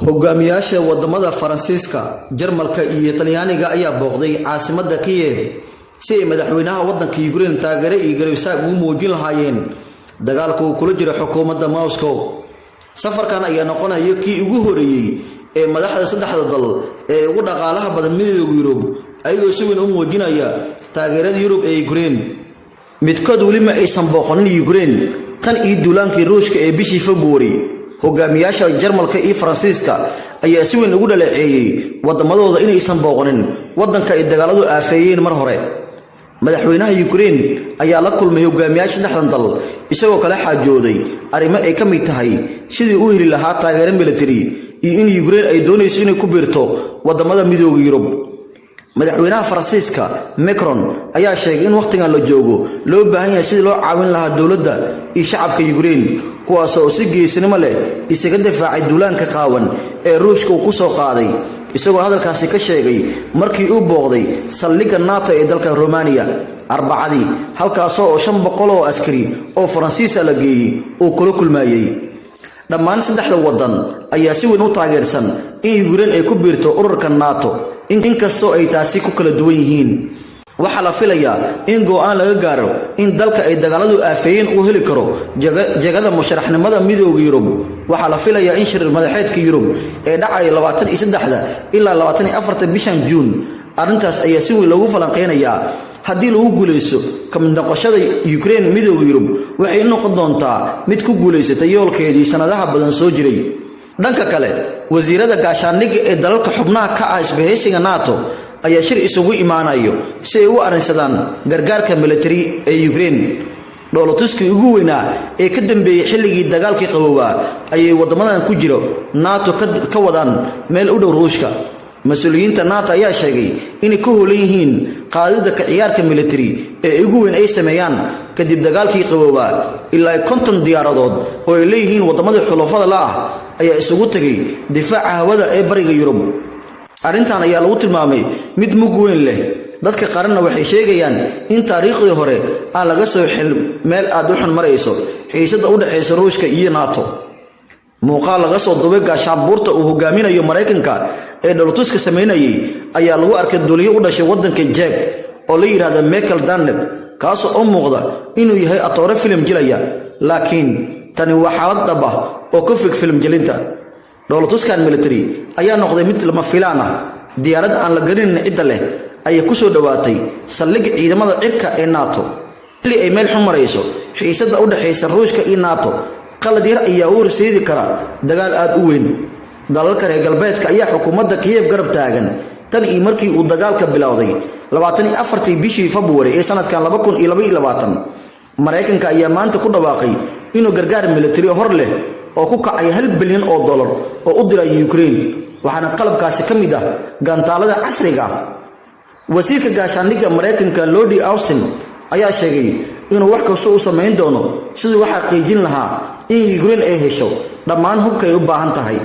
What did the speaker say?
hogaamiyaasha wadamada Faransiiska, Jarmalka iyo Talyaaniga ayaa booqday caasimadda Kiev si ay madaxweynaha wadanka Ukraine taageero iyo garabsaar ugu muujin lahaayeen dagaalka uu kula jiro xukuumadda Moscow. Safarkan ayaa noqonaya kii ugu horeeyay ee madaxda saddexda dal ee ugu dhaqaalaha badan midowga Yurub ayagoo si weyn u muujinaya taageerada Yurub ee Ukraine. Midkood wali ma aysan booqanin Ukraine tan iyo duulaankii Ruushka ee bishii February. hogaamiyaasha Jarmalka iyo Faransiiska ayaa si weyn ugu dhaleeceeyay wadamadooda in aysan booqanin wadanka ay dagaaladu aafeeyeen mar hore. madaxweynaha Ukraine ayaa la kulmay hogaamiyaasha saddexdan dal isagoo kala xaajooday arrimo ay ka mid tahay sidii uu heli lahaa taageero military iyo in Ukraine ay doonayso inay ku biirto wadamada midowga Yurub. madaxweynaha Faransiiska Macron ayaa sheegay in waqtigan la joogo loo baahan yahay sidii loo caawin lahaa dawladda iyo shacabka Ukraine kuwaas oo si geesinimo leh isaga difaacay duulaanka qaawan ee Ruushka uu ku soo qaaday. isagoo hadalkaasi ka sheegay markii uu booqday saldhigga NATO ee dalka Romania Arbacadii, halkaas oo 500 oo askari oo Faransiis la geeyay oo kula kulmayay. dhammaan saddexda wadan ayaa si weyn u taageersan in Ukraine ay ku biirto ururka NATO inkastoo ay taasi ku kala duwan yihiin. waxaa la filayaa in go'aan laga gaaro in dalka ay dagaaladu aafeeyeen uu heli karo jagada musharaxnimada midowga Yurub. waxaa la filayaa in shir madaxeedka Yurub ee dhacay 23 ilaa 24 bishan June. arrintaas ayaa si weyn loogu falanqeynayaa haddii lagu guuleysto ka mid noqoshada Ukraine midowga Yurub waxay noqon doontaa mid ku guuleysatay yoolkeedii sanadaha badan soo jiray. dhanka kale, wasiirada gaashaandhigga ee dalalka xubnaha ka ah isbahaysiga NATO ayaa shir isugu imaanayo si ay u arrinsadaan gargaarka military ee Ukraine. dowladtuskii ugu weynaa ee ka dambeeyay xilligii dagaalkii qaboobaa ayay wadamadan ku jiro NATO ka wadaan meel u dhow Ruushka. mas'uuliyiinta NATO ayaa sheegay inay ku howlan yihiin qaadida ka ciyaarka military ee ugu weyn ay sameeyaan kadib dagaalkii qaboobaa. ilaa 50 diyaaradood oo ay leeyihiin wadamada xulafada la ah ayaa isugu tagay difaaca hawada ee bariga Yurub. arrintan ayaa lagu tilmaamay mid mug weyn leh. dadka qaranna waxay sheegayaan in taariikhdii hore aan laga soo xil meel aad u xun marayso xiisada u dhaxaysa Ruushka iyo NATO. muuqaal laga soo duubay gaashaanbuurta uu hogaaminayo Mareykanka ee dowladtuska sameynayay ayaa lagu arkay duuliye u dhashay wadanka Czech oo la yiraahdo Michael Danek kaas oo muuqda inuu yahay atoore film jilaya, laakiin tani waa xaalad dhab ah oo ka fog film jilinta. dowladtuskan military ayaa noqday mid lama filaan ah. diyaarad aan la garanin cidda leh ayaa ku soo dhawaatay saldhigga ciidamada cirka ee NATO xilli ay meel xun marayso xiisada u dhaxaysa Ruushka iyo NATO. qalad yar ayaa u horseedi kara dagaal aad u weyn. dalalka reer galbeedka ayaa xukuumadda Kiev garab taagan tan iyo markii uu dagaalka bilowday 24 bishii February ee sanadkan 2022. Mareykanka ayaa maanta ku dhawaaqay inuu gargaar military hor leh oo ku kacay $1 bilyan oo u diray Ukraine, waxaana qalabkaasi ka mid ah gantaalada casriga ah. wasiirka gaashaandhigga Mareykanka Lloyd Austin ayaa sheegay inuu wax kasta u sameyn doono sidii waxa xaqiijin lahaa in Ukraine ay hesho dhammaan hubka ay u baahan tahay.